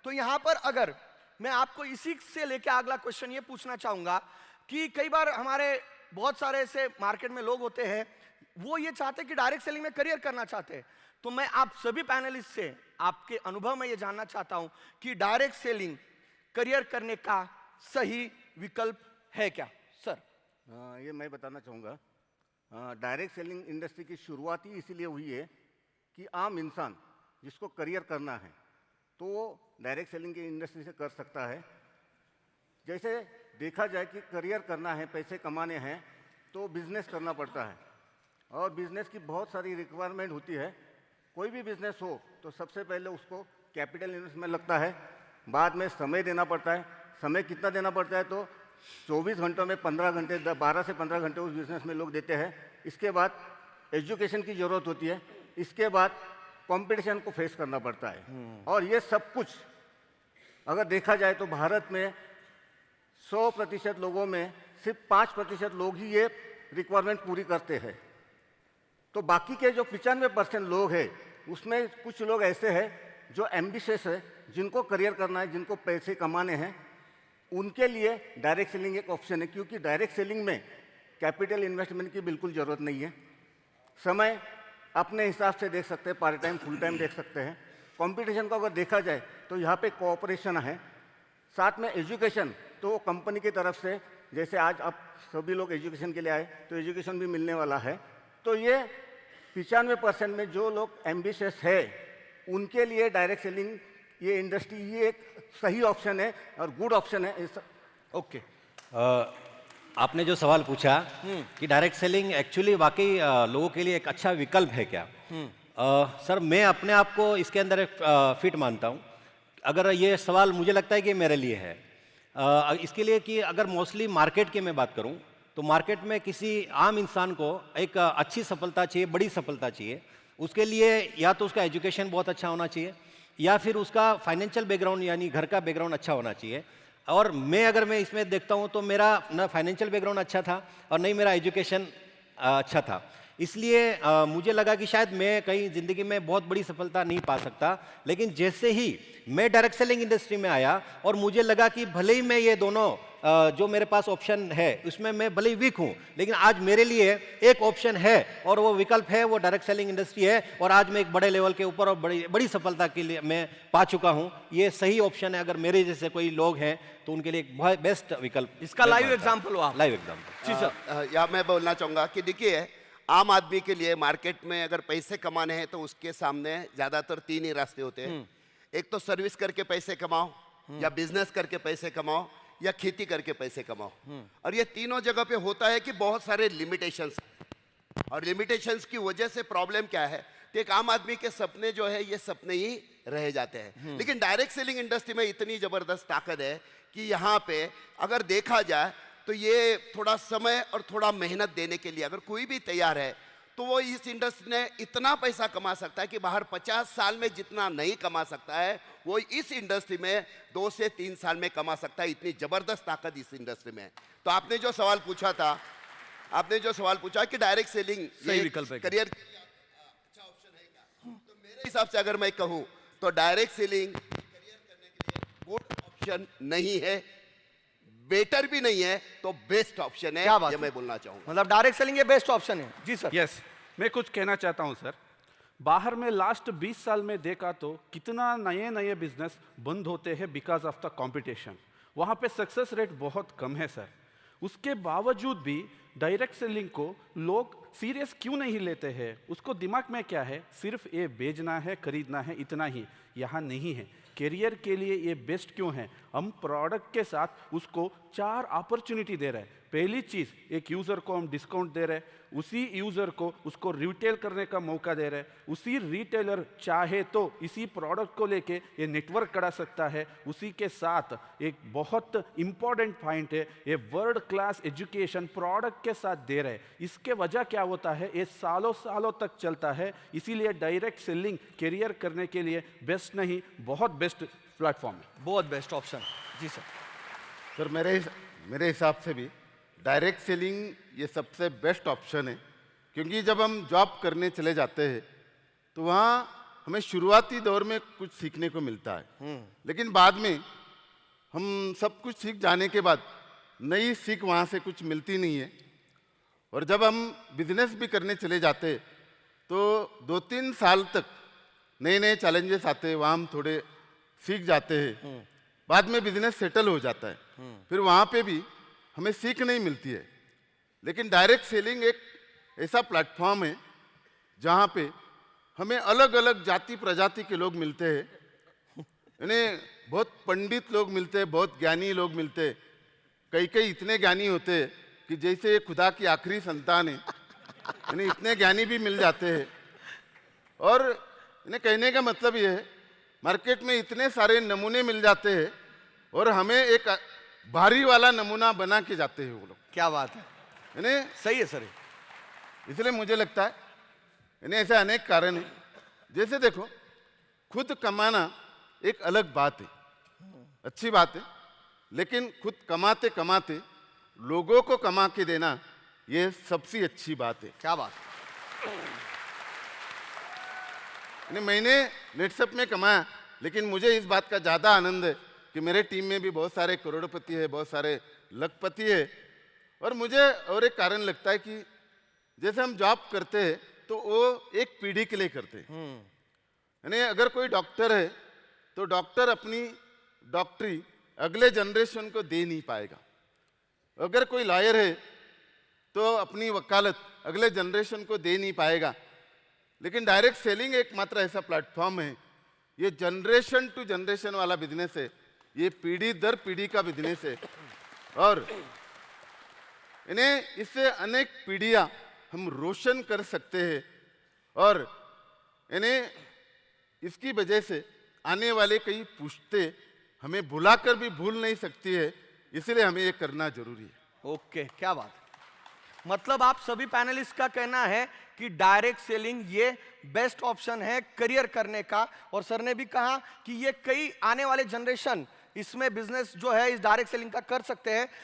तो यहां पर अगर मैं आपको इसी से लेके अगला क्वेश्चन ये पूछना चाहूंगा कि कई बार हमारे बहुत सारे ऐसे मार्केट में लोग होते हैं, वो ये चाहते हैं कि डायरेक्ट सेलिंग में करियर करना चाहते हैं। तो मैं आप सभी पैनलिस्ट से आपके अनुभव में ये जानना चाहता हूं कि डायरेक्ट सेलिंग करियर करने का सही विकल्प है क्या सर? ये मैं बताना चाहूँगा। डायरेक्ट सेलिंग इंडस्ट्री की शुरुआत ही इसीलिए हुई है कि आम इंसान जिसको करियर करना है तो वो डायरेक्ट सेलिंग की इंडस्ट्री से कर सकता है। जैसे देखा जाए कि करियर करना है, पैसे कमाने हैं, तो बिजनेस करना पड़ता है और बिजनेस की बहुत सारी रिक्वायरमेंट होती है। कोई भी बिजनेस हो तो सबसे पहले उसको कैपिटल इन्वेस्टमेंट लगता है, बाद में समय देना पड़ता है। समय कितना देना पड़ता है? तो 24 घंटों में 15 घंटे, 12 से 15 घंटे उस बिजनेस में लोग देते हैं। इसके बाद एजुकेशन की ज़रूरत होती है, इसके बाद कंपटीशन को फेस करना पड़ता है। और ये सब कुछ अगर देखा जाए तो भारत में 100% लोगों में सिर्फ 5% लोग ही ये रिक्वायरमेंट पूरी करते हैं। तो बाकी के जो 95% लोग हैं उसमें कुछ लोग ऐसे हैं जो एम्बिशियस है, जिनको करियर करना है, जिनको पैसे कमाने हैं। उनके लिए डायरेक्ट सेलिंग एक ऑप्शन है, क्योंकि डायरेक्ट सेलिंग में कैपिटल इन्वेस्टमेंट की बिल्कुल ज़रूरत नहीं है। समय अपने हिसाब से देख सकते हैं, पार्ट टाइम फुल टाइम देख सकते हैं। कंपटीशन को अगर देखा जाए तो यहाँ पे कोऑपरेशन है, साथ में एजुकेशन तो वो कंपनी की तरफ से, जैसे आज आप सभी लोग एजुकेशन के लिए आए तो एजुकेशन भी मिलने वाला है। तो ये 95% में जो लोग एम्बिशियस है उनके लिए डायरेक्ट सेलिंग ये इंडस्ट्री ये एक सही ऑप्शन है और गुड ऑप्शन है। ओके, आपने जो सवाल पूछा कि डायरेक्ट सेलिंग एक्चुअली वाकई लोगों के लिए एक अच्छा विकल्प है क्या? सर, मैं अपने आप को इसके अंदर एक फिट मानता हूँ। अगर ये सवाल मुझे लगता है कि मेरे लिए है, इसके लिए कि अगर मोस्टली मार्केट की मैं बात करूँ तो मार्केट में किसी आम इंसान को एक अच्छी सफलता चाहिए, बड़ी सफलता चाहिए। उसके लिए या तो उसका एजुकेशन बहुत अच्छा होना चाहिए या फिर उसका फाइनेंशियल बैकग्राउंड यानी घर का बैकग्राउंड अच्छा होना चाहिए। और अगर मैं इसमें देखता हूँ तो मेरा ना फाइनेंशियल बैकग्राउंड अच्छा था और नहीं मेरा एजुकेशन अच्छा था। इसलिए मुझे लगा कि शायद मैं कहीं ज़िंदगी में बहुत बड़ी सफलता नहीं पा सकता। लेकिन जैसे ही मैं डायरेक्ट सेलिंग इंडस्ट्री में आया और मुझे लगा कि भले ही मैं ये दोनों जो मेरे पास ऑप्शन है उसमें मैं भले ही वीक हूँ, लेकिन आज मेरे लिए एक ऑप्शन है और वो विकल्प है, वो डायरेक्ट सेलिंग इंडस्ट्री है। और आज मैं एक बड़े लेवल के ऊपर और बड़ी सफलता के लिए मैं पा चुका हूँ। ये सही ऑप्शन है। अगर मेरे जैसे कोई लोग हैं तो उनके लिए एक बहुत बेस्ट विकल्प। इसका लाइव एग्जाम्पल हुआ, लाइव एग्जाम्पल। जी सर। या मैं बोलना चाहूँगा कि देखिए, आम आदमी के लिए मार्केट में अगर पैसे कमाने हैं तो उसके सामने ज़्यादातर 3 ही रास्ते होते हैं। एक तो सर्विस करके पैसे कमाओ, या बिजनेस करके पैसे कमाओ, या खेती करके पैसे कमाओ। और ये तीनों जगह पे होता है कि बहुत सारे लिमिटेशंस, और लिमिटेशंस की वजह से प्रॉब्लम क्या है कि एक आम आदमी के सपने जो है ये सपने ही रह जाते हैं। लेकिन डायरेक्ट सेलिंग इंडस्ट्री में इतनी जबरदस्त ताकत है कि यहाँ पे अगर देखा जाए तो ये थोड़ा समय और थोड़ा मेहनत देने के लिए अगर कोई भी तैयार है तो वो इस इंडस्ट्री में इतना पैसा कमा सकता है कि बाहर 50 साल में जितना नहीं कमा सकता है वो इस इंडस्ट्री में 2 से 3 साल में कमा सकता है। इतनी जबरदस्त ताकत इस इंडस्ट्री में है। तो आपने जो सवाल पूछा कि डायरेक्ट सेलिंग सही विकल्प है, करियर अच्छा ऑप्शन है क्या, तो मेरे हिसाब से अगर मैं कहूँ तो डायरेक्ट सेलिंग करियर करने के लिए गुड ऑप्शन नहीं है, बेटर भी नहीं है, तो बेस्ट ऑप्शन है। ये मैं बोलना चाहूंगा। मतलब डायरेक्ट सेलिंग ये बेस्ट ऑप्शन है। जी सर। यस, मैं कुछ कहना चाहता हूं सर। बाहर में लास्ट 20 साल में देखा तो कितना नए नए बिजनेस बंद होते हैं बिकॉज ऑफ द कंपटीशन। वहां पे सक्सेस रेट बहुत कम है सर। उसके बावजूद भी डायरेक्ट सेलिंग को लोग सीरियस क्यों नहीं लेते हैं? उसको दिमाग में क्या है, सिर्फ ये बेचना है, खरीदना है, इतना ही। यहाँ नहीं है। करियर के लिए ये बेस्ट क्यों है? हम प्रोडक्ट के साथ उसको 4 अपॉर्चुनिटी दे रहे हैं। पहली चीज़, एक यूज़र को हम डिस्काउंट दे रहे हैं, उसी यूज़र को उसको रिटेल करने का मौका दे रहे हैं। उसी रिटेलर चाहे तो इसी प्रोडक्ट को लेके ये नेटवर्क करा सकता है। उसी के साथ एक बहुत इंपॉर्टेंट पॉइंट है, ये वर्ल्ड क्लास एजुकेशन प्रोडक्ट के साथ दे रहे हैं। इसके वजह क्या होता है, ये सालों सालों तक चलता है। इसीलिए डायरेक्ट सेलिंग करियर करने के लिए बेस्ट नहीं, बहुत बेस्ट प्लेटफॉर्म है, बहुत बेस्ट ऑप्शन। जी सर। सर, मेरे हिसाब से भी डायरेक्ट सेलिंग ये सबसे बेस्ट ऑप्शन है, क्योंकि जब हम जॉब करने चले जाते हैं तो वहाँ हमें शुरुआती दौर में कुछ सीखने को मिलता है, लेकिन बाद में हम सब कुछ सीख जाने के बाद नई सीख वहाँ से कुछ मिलती नहीं है। और जब हम बिजनेस भी करने चले जाते तो 2-3 साल तक नए नए चैलेंजेस आते हैं, वहाँ हम थोड़े सीख जाते हैं, बाद में बिजनेस सेटल हो जाता है, फिर वहाँ पे भी हमें सीख नहीं मिलती है। लेकिन डायरेक्ट सेलिंग एक ऐसा प्लेटफॉर्म है जहाँ पे हमें अलग अलग जाति प्रजाति के लोग मिलते हैं, इन्हें बहुत पंडित लोग मिलते हैं, बहुत ज्ञानी लोग मिलते हैं, कई इतने ज्ञानी होते हैं कि जैसे ये खुदा की आखिरी संतान है, इन्हें इतने ज्ञानी भी मिल जाते हैं। और इन्हें कहने का मतलब ये है, मार्केट में इतने सारे नमूने मिल जाते हैं और हमें एक भारी वाला नमूना बना के जाते हैं वो लोग। क्या बात है, इन्हें सही है सर। इसलिए मुझे लगता है इन्हें ऐसे अनेक कारण हैं। जैसे देखो, खुद कमाना एक अलग बात है, अच्छी बात है, लेकिन खुद कमाते कमाते लोगों को कमा के देना ये सबसे अच्छी बात है। क्या बात। मैंने नेटसप में कमाया, लेकिन मुझे इस बात का ज़्यादा आनंद है कि मेरे टीम में भी बहुत सारे करोड़पति है, बहुत सारे लखपति है। और मुझे और एक कारण लगता है कि जैसे हम जॉब करते हैं तो वो एक पीढ़ी के लिए करते हैं। यानी अगर कोई डॉक्टर है तो डॉक्टर अपनी डॉक्टरी अगले जनरेशन को दे नहीं पाएगा, अगर कोई लॉयर है तो अपनी वकालत अगले जनरेशन को दे नहीं पाएगा। लेकिन डायरेक्ट सेलिंग एकमात्र ऐसा प्लेटफॉर्म है, ये जनरेशन टू जनरेशन वाला बिजनेस है, ये पीढ़ी दर पीढ़ी का बिजनेस है, और इन्हें इससे अनेक पीढ़ियां हम रोशन कर सकते हैं। और इन्हें इसकी वजह से आने वाले कई पुश्ते हमें भुलाकर भी भूल नहीं सकती है, इसलिए हमें ये करना जरूरी है। ओके, क्या बात। मतलब आप सभी पैनलिस्ट का कहना है कि डायरेक्ट सेलिंग ये बेस्ट ऑप्शन है करियर करने का, और सर ने भी कहा कि ये कई आने वाले जनरेशन इसमें बिजनेस जो है इस डायरेक्ट सेलिंग का कर सकते हैं।